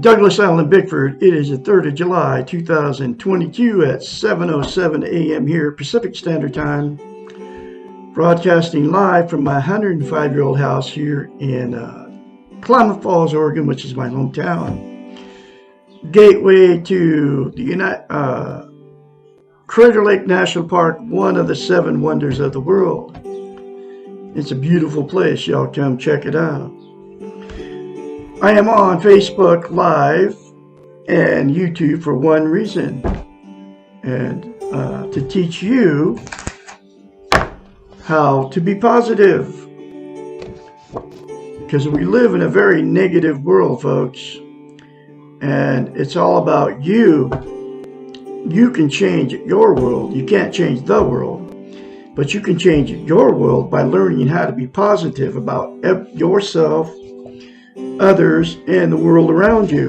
Douglas Allen Bickford. It is the 3rd of July, 2022 at 7:07 a.m. here, Pacific Standard Time. Broadcasting live from my 105-year-old house here in Klamath Falls, Oregon, which is my hometown. Gateway to the Crater Lake National Park, one of the 7 wonders of the world. It's a beautiful place. Y'all come check it out. I am on Facebook Live and YouTube for one reason, and to teach you how to be positive, because we live in a very negative world, folks, and it's all about you. You can change your world. You can't change the world, but you can change your world by learning how to be positive about yourself, others, and the world around you.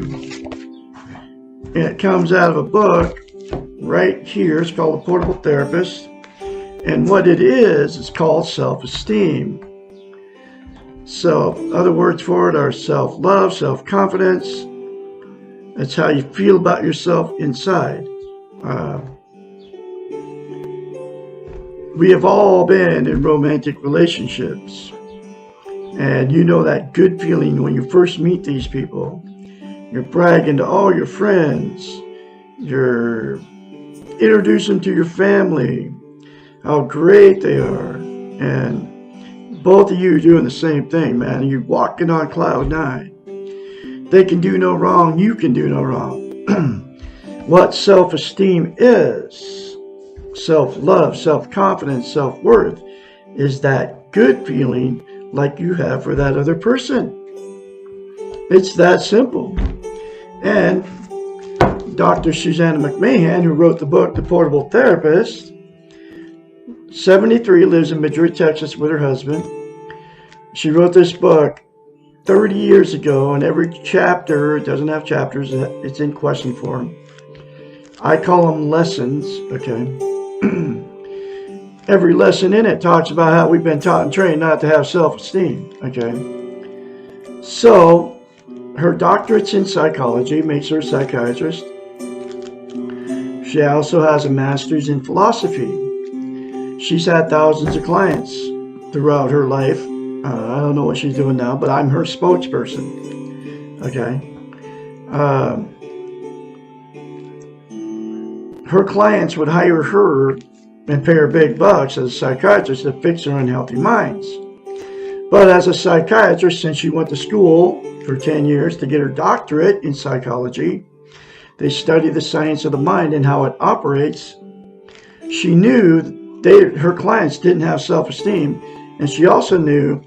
And it comes out of a book right here. It's called The Portable Therapist. And what it is called self-esteem. So, other words for it are self-love, self-confidence. That's how you feel about yourself inside. We have all been in romantic relationships. And you know that good feeling when you first meet these people. You're bragging to all your friends. You're introducing to your family how great they are. And both of you are doing the same thing, man. You're walking on cloud 9. They can do no wrong. You can do no wrong. What self-esteem is, self-love, self-confidence, self-worth, is that good feeling like you have for that other person. It's that simple. And Dr. Susanna McMahon, who wrote the book, The Portable Therapist, 73, lives in Madrid, Texas with her husband. She wrote this book 30 years ago, and every chapter, it doesn't have chapters, it's in question form. I call them lessons, okay? Every lesson in it talks about how we've been taught and trained not to have self-esteem, okay? So, her doctorate's in psychology, makes her a psychiatrist. She also has a master's in philosophy. She's had thousands of clients throughout her life. I don't know what she's doing now, but I'm her spokesperson, okay? Her clients would hire her and pay her big bucks as a psychiatrist to fix their unhealthy minds. But as a psychiatrist, since she went to school for 10 years to get her doctorate in psychology, they study the science of the mind and how it operates. She knew her clients didn't have self-esteem, and she also knew,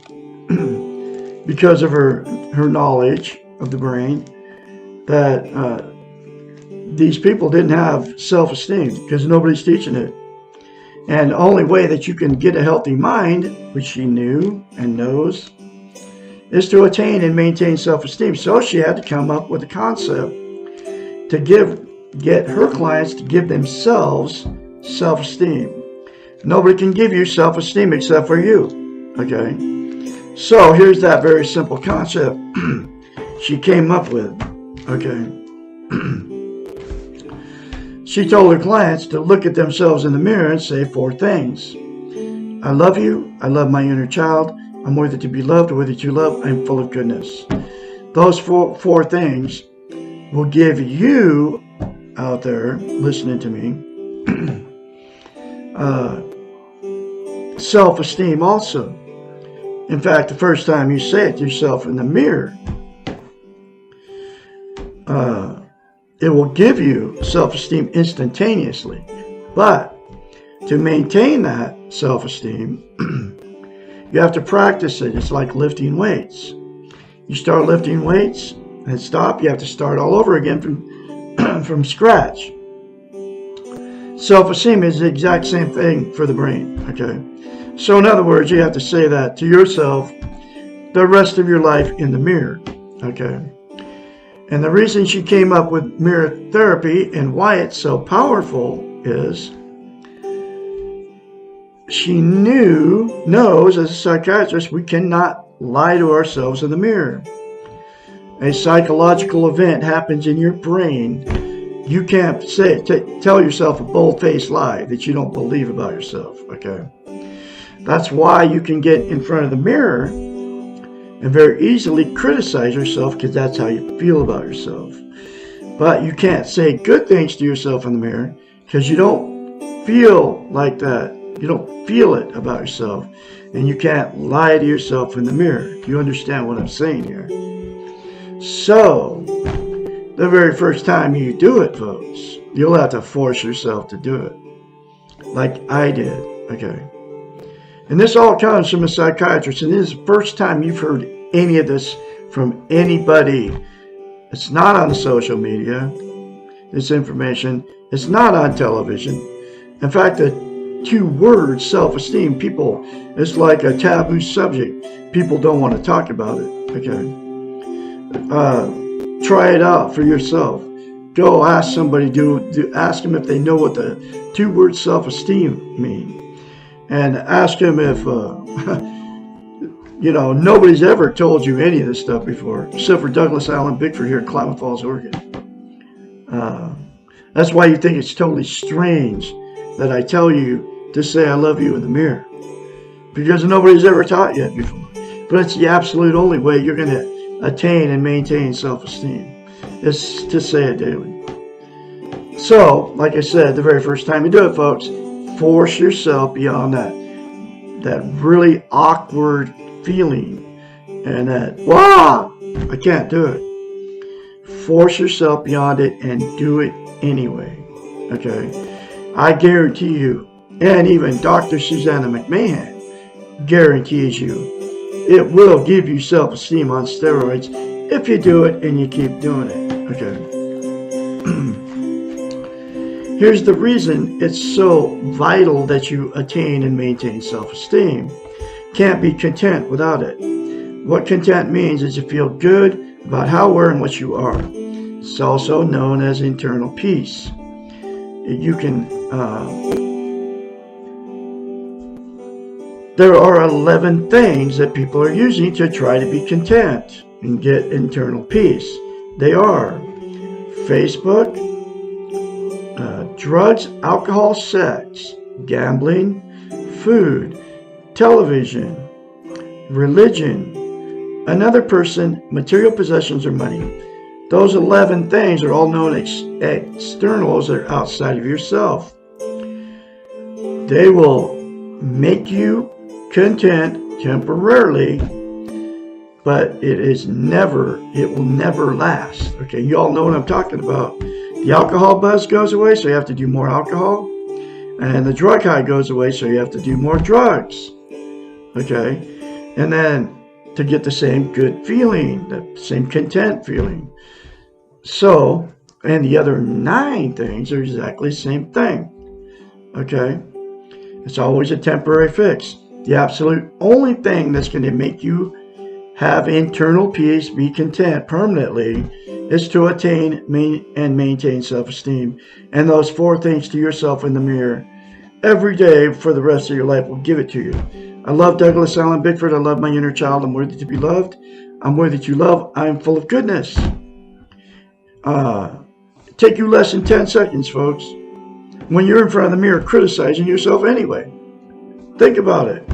because of her knowledge of the brain, that these people didn't have self-esteem because nobody's teaching it. And the only way that you can get a healthy mind, which she knew and knows, is to attain and maintain self-esteem. So she had to come up with a concept to get her clients to give themselves self-esteem. Nobody can give you self-esteem except for you, okay? So here's that very simple concept she came up with, okay? She told her clients to look at themselves in the mirror and say 4 things. I love you. I love my inner child. I'm worthy to be loved, worthy to love. I'm full of goodness. Those four things will give you out there listening to me self-esteem also. In fact, the first time you say it to yourself in the mirror, it will give you self-esteem instantaneously. But to maintain that self-esteem, you have to practice it. It's like lifting weights. You start lifting weights and stop. You have to start all over again from scratch. Self-esteem is the exact same thing for the brain, okay? So in other words, you have to say that to yourself the rest of your life in the mirror, okay? And the reason she came up with mirror therapy and why it's so powerful is she knows as a psychiatrist, we cannot lie to ourselves in the mirror. a psychological event happens in your brain, you can't tell yourself a bold-faced lie that you don't believe about yourself, okay? That's why you can get in front of the mirror and very easily criticize yourself, because that's how you feel about yourself. But you can't say good things to yourself in the mirror because you don't feel like that. You don't feel it about yourself. And you can't lie to yourself in the mirror. You understand what I'm saying here? So, the very first time you do it, folks, you'll have to force yourself to do it. Like I did, okay? And this all comes from a psychiatrist, and this is the first time you've heard any of this from anybody. It's not on the social media, this information. It's not on television. In fact, the two words, self-esteem, people, it's like a taboo subject. People don't want to talk about it, okay? Try it out for yourself. Go ask somebody, ask them if they know what the two words self-esteem mean. And ask them if, you know, nobody's ever told you any of this stuff before, except for Douglas Allen Bickford here in Klamath Falls, Oregon. That's why you think it's totally strange that I tell you to say I love you in the mirror, because nobody's ever taught you it before. But it's the absolute only way you're going to attain and maintain self-esteem, is to say it daily. So, like I said, the very first time you do it, folks, force yourself beyond that really awkward feeling and that, wow, I can't do it. Force yourself beyond it and do it anyway, okay? I guarantee you, and even Dr. Susanna McMahon guarantees you, it will give you self-esteem on steroids if you do it and you keep doing it, okay? Here's the reason it's so vital that you attain and maintain self-esteem. Can't be content without it. What content means is you feel good about how, where, and what you are. It's also known as internal peace. You can, there are 11 things that people are using to try to be content and get internal peace. They are Facebook, drugs, alcohol, sex, gambling, food, television, religion, another person, material possessions, or money. Those 11 things are all known as externals that are outside of yourself. They will make you content temporarily, but it will never last. Okay, you all know what I'm talking about. The alcohol buzz goes away, so you have to do more alcohol. And the drug high goes away, so you have to do more drugs. Okay? And then to get the same good feeling, the same content feeling. So, and the other 9 things are exactly the same thing. Okay? It's always a temporary fix. The absolute only thing that's going to make you have internal peace, be content permanently, is to attain and maintain self-esteem. And those 4 things to yourself in the mirror every day for the rest of your life will give it to you. I love Douglas Allen Bickford. I love my inner child. I'm worthy to be loved. I'm worthy to love. I'm full of goodness. Take you less than 10 seconds, folks. When you're in front of the mirror criticizing yourself anyway. Think about it.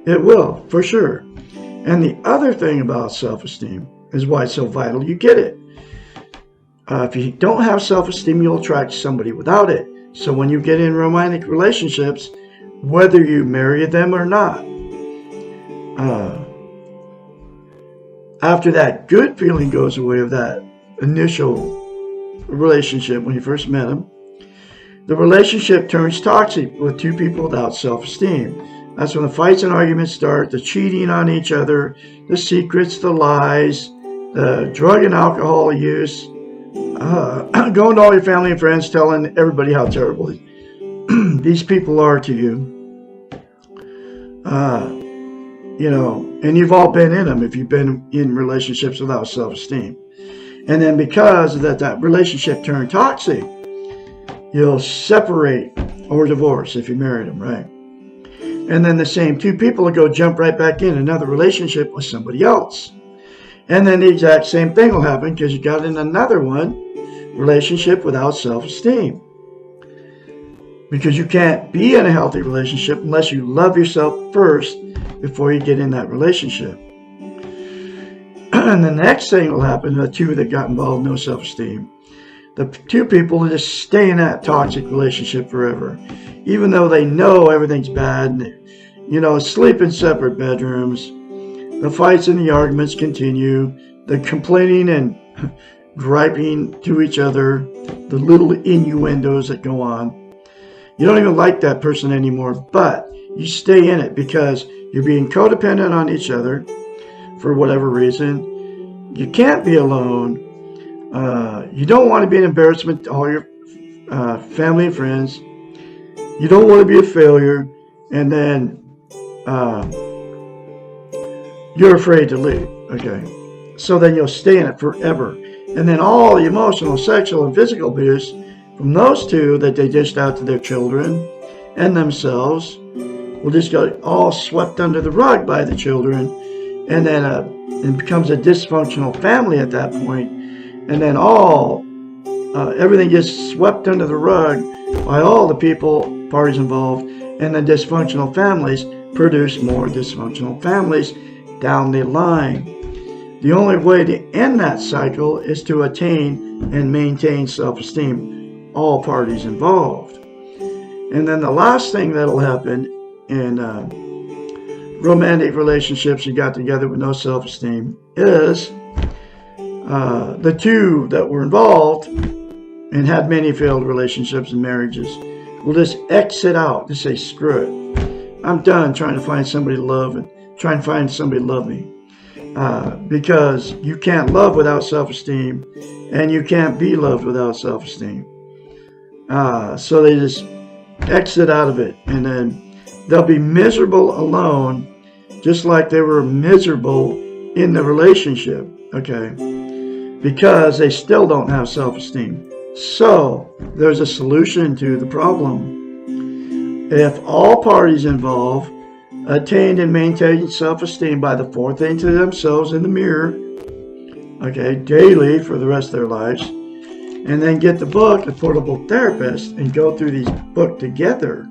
It will, for sure. And the other thing about self-esteem is why it's so vital you get it. If you don't have self-esteem, you'll attract somebody without it. So when you get in romantic relationships, whether you marry them or not, after that good feeling goes away of that initial relationship when you first met them, the relationship turns toxic with 2 people without self-esteem. That's when the fights and arguments start, the cheating on each other, the secrets, the lies, the drug and alcohol use, going to all your family and friends telling everybody how terrible these people are to you. You know, and you've all been in them if you've been in relationships without self-esteem. And then because of that relationship turned toxic, you'll separate or divorce if you married them, right? And then the same 2 people will go jump right back in another relationship with somebody else. And then the exact same thing will happen because you got in another one, relationship without self-esteem. Because you can't be in a healthy relationship unless you love yourself first before you get in that relationship. And the next thing will happen, the two that got involved, no self-esteem. The two people will just stay in that toxic relationship forever. Even though they know everything's bad, and, sleep in separate bedrooms. The fights and the arguments continue. The complaining and griping to each other. The little innuendos that go on. You don't even like that person anymore, but you stay in it because you're being codependent on each other for whatever reason. You can't be alone. You don't want to be an embarrassment to all your family and friends. You don't want to be a failure. And then you're afraid to leave. Okay. So then you'll stay in it forever. And then all the emotional, sexual, and physical abuse from those two that they dished out to their children and themselves will just get all swept under the rug by the children, and then it becomes a dysfunctional family at that point, and then everything gets swept under the rug by all the parties involved, and then dysfunctional families produce more dysfunctional families down the line. The only way to end that cycle is to attain and maintain self-esteem, all parties involved. And then the last thing that'll happen in romantic relationships you got together with no self-esteem is the two that were involved and had many failed relationships and marriages will just exit out, just say, screw it. I'm done trying to find somebody to love and trying to find somebody to love me. Because you can't love without self-esteem, and you can't be loved without self-esteem. So they just exit out of it, and then they'll be miserable alone, just like they were miserable in the relationship, okay? Because they still don't have self-esteem. So there's a solution to the problem. If all parties involved attained and maintained self-esteem by the fourth thing to themselves in the mirror, okay, daily for the rest of their lives, and then get the book, The Portable Therapist, and go through these book together.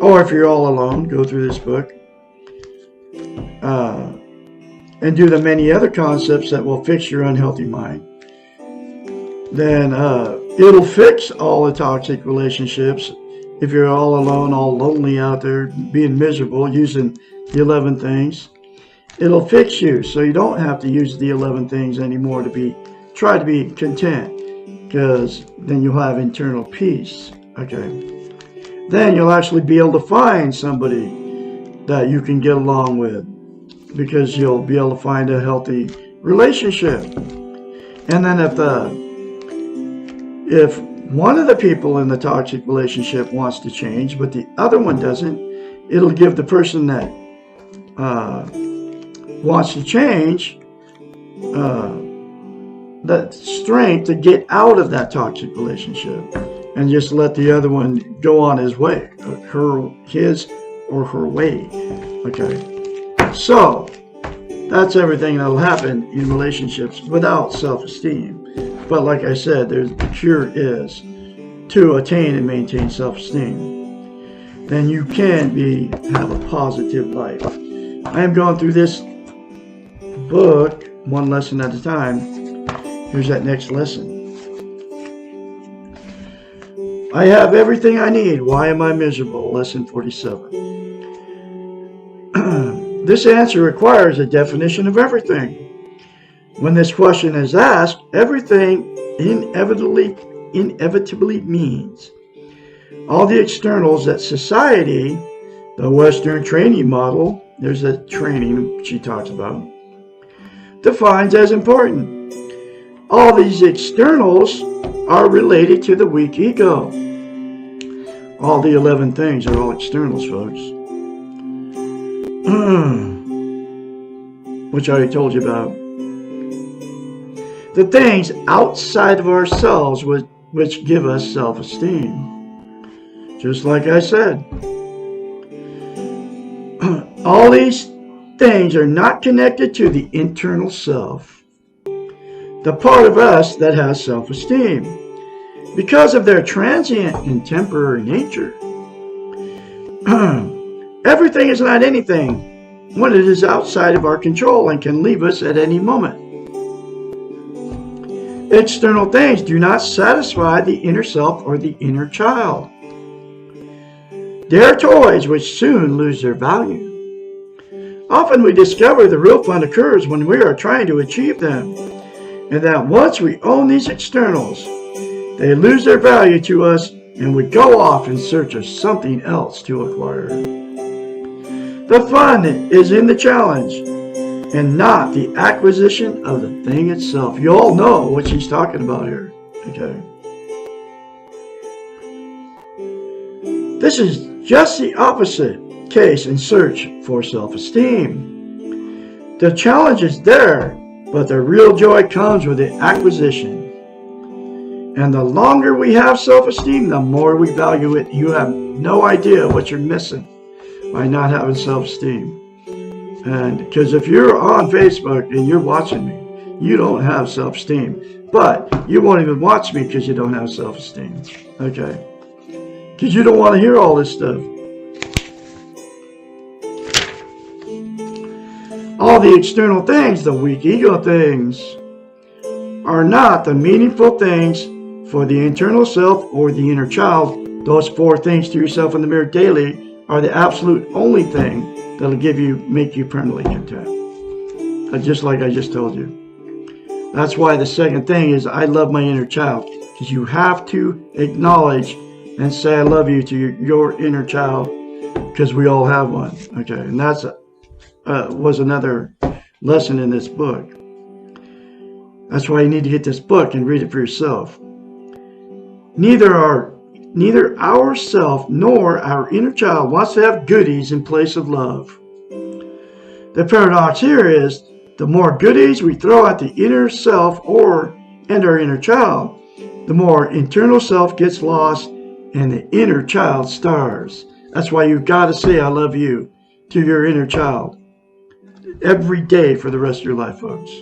Or if you're all alone, go through this book. And do the many other concepts that will fix your unhealthy mind. Then it'll fix all the toxic relationships. If you're all alone, all lonely out there, being miserable, using the 11 things, it'll fix you so you don't have to use the 11 things anymore to try to be content, because then you'll have internal peace. Okay. Then you'll actually be able to find somebody that you can get along with, because you'll be able to find a healthy relationship. And then if one of the people in the toxic relationship wants to change, but the other one doesn't, it'll give the person that wants to change that strength to get out of that toxic relationship and just let the other one go on his way, his or her way. Okay. So that's everything that'll happen in relationships without self-esteem. But like I said, the cure is to attain and maintain self-esteem. Then you can have a positive life. I am going through this book one lesson at a time. Here's that next lesson. I have everything I need. Why am I miserable? Lesson 47. This answer requires a definition of everything. When this question is asked, everything inevitably means all the externals that society, the Western training model, there's a training she talks about, defines as important. All these externals are related to the weak ego. All the 11 things are all externals, folks. Which I already told you about. The things outside of ourselves which give us self-esteem. Just like I said. All these things are not connected to the internal self, the part of us that has self-esteem, because of their transient and temporary nature. Everything is not anything when it is outside of our control and can leave us at any moment. External things do not satisfy the inner self or the inner child. They are toys which soon lose their value. Often we discover the real fun occurs when we are trying to achieve them, and that once we own these externals, they lose their value to us and we go off in search of something else to acquire. The fun is in the challenge and not the acquisition of the thing itself. You all know what she's talking about here. Okay. This is just the opposite case in search for self-esteem. The challenge is there, but the real joy comes with the acquisition. And the longer we have self-esteem, the more we value it. You have no idea what you're missing by not having self-esteem. And because if you're on Facebook and you're watching me, you don't have self-esteem. But you won't even watch me because you don't have self-esteem. Okay? Because you don't want to hear all this stuff. All the external things, the weak ego things, are not the meaningful things for the internal self or the inner child. Those 4 things to yourself in the mirror daily are the absolute only thing that'll make you permanently content. Just like I just told you. That's why the second thing is I love my inner child. Because you have to acknowledge and say I love you to your inner child. Because we all have one. Okay, and that's was another lesson in this book. That's why you need to get this book and read it for yourself. Neither our self nor our inner child wants to have goodies in place of love. The paradox here is the more goodies we throw at the inner self and our inner child, the more internal self gets lost and the inner child starves. That's why you've got to say I love you to your inner child every day for the rest of your life, folks.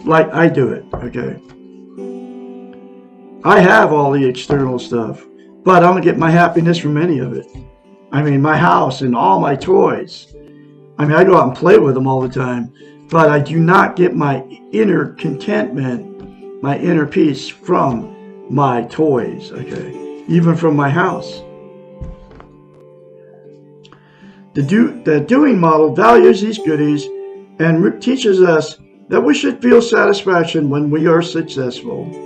Like I do it, okay? I have all the external stuff, but I don't get my happiness from any of it. I mean, my house and all my toys. I mean, I go out and play with them all the time, but I do not get my inner contentment, my inner peace from my toys, okay? Even from my house. The doing model values these goodies and teaches us that we should feel satisfaction when we are successful.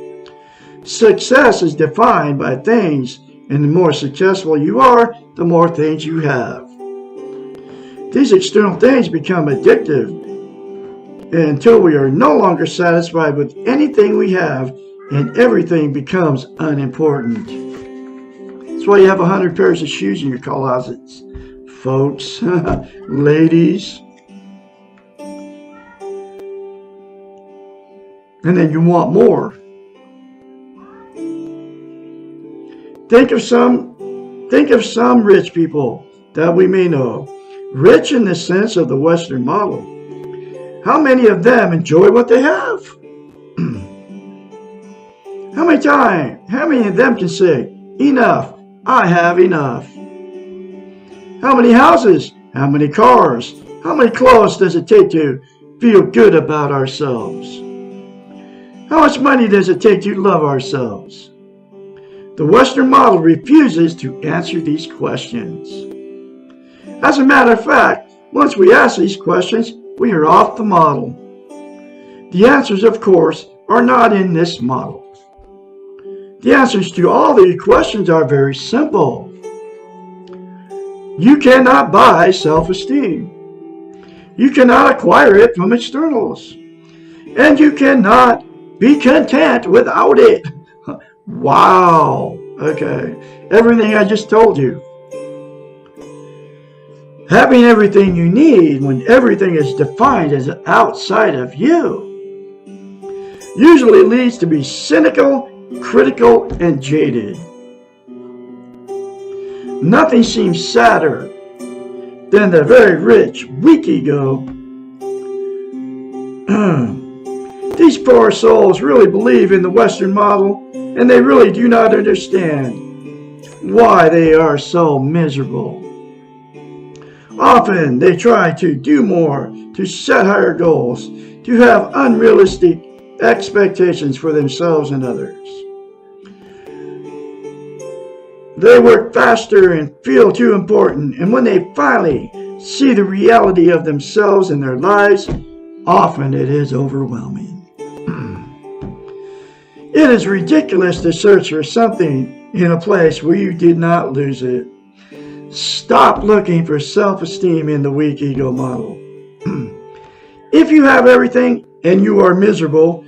Success is defined by things, and the more successful you are, the more things you have. These external things become addictive until we are no longer satisfied with anything we have and everything becomes unimportant. That's why you have 100 pairs of shoes in your closets, folks, ladies. And then you want more. Think of some rich people that we may know. Rich in the sense of the Western model. How many of them enjoy what they have? How many of them can say, enough, I have enough? How many houses? How many cars? How many clothes does it take to feel good about ourselves? How much money does it take to love ourselves? The Western model refuses to answer these questions. As a matter of fact, once we ask these questions, we are off the model. The answers, of course, are not in this model. The answers to all the questions are very simple. You cannot buy self-esteem. You cannot acquire it from externals. And you cannot be content without it. Wow. Okay. Everything I just told you. Having everything you need when everything is defined as outside of you usually leads to be cynical, critical, and jaded. Nothing seems sadder than the very rich, weak ego. These poor souls really believe in the Western model, and they really do not understand why they are so miserable. Often they try to do more, to set higher goals, to have unrealistic expectations for themselves and others. They work faster and feel too important, and when they finally see the reality of themselves and their lives, often it is overwhelming. It is ridiculous to search for something in a place where you did not lose it. Stop looking for self-esteem in the weak ego model. If you have everything and you are miserable,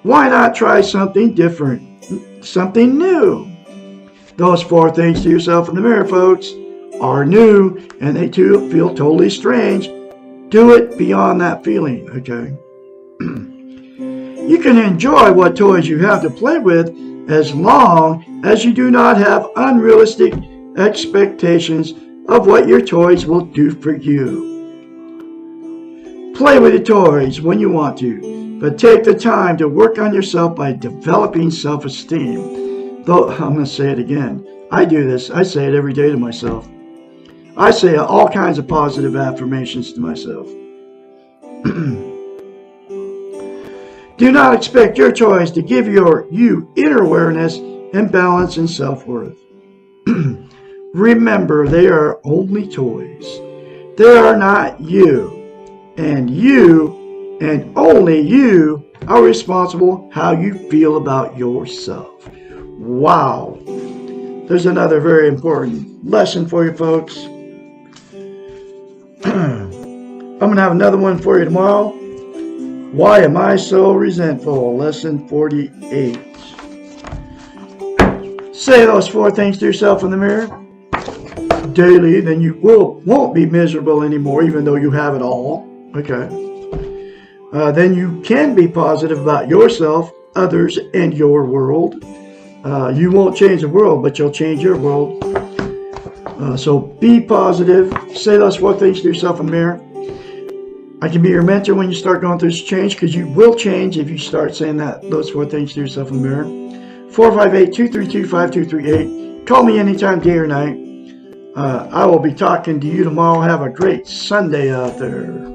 why not try something different, something new? Those 4 things to yourself in the mirror, folks, are new, and they too feel totally strange. Do it beyond that feeling, okay? You can enjoy what toys you have to play with as long as you do not have unrealistic expectations of what your toys will do for you. Play with your toys when you want to, but take the time to work on yourself by developing self-esteem. Though, I'm going to say it again. I do this. I say it every day to myself. I say all kinds of positive affirmations to myself. Do not expect your toys to give you inner awareness and balance and self-worth. Remember, they are only toys. They are not you. And you, and only you, are responsible how you feel about yourself. Wow. There's another very important lesson for you folks. I'm going to have another one for you tomorrow. Why am I so resentful? Lesson 48. Say those 4 things to yourself in the mirror daily, then you won't be miserable anymore, even though you have it all. Okay. Then you can be positive about yourself, others, and your world. You won't change the world, but you'll change your world. So be positive. Say those 4 things to yourself in the mirror. I can be your mentor when you start going through this change, because you will change if you start saying those 4 things to yourself in the mirror. 458-232-5238. Call me anytime, day or night. I will be talking to you tomorrow. Have a great Sunday out there.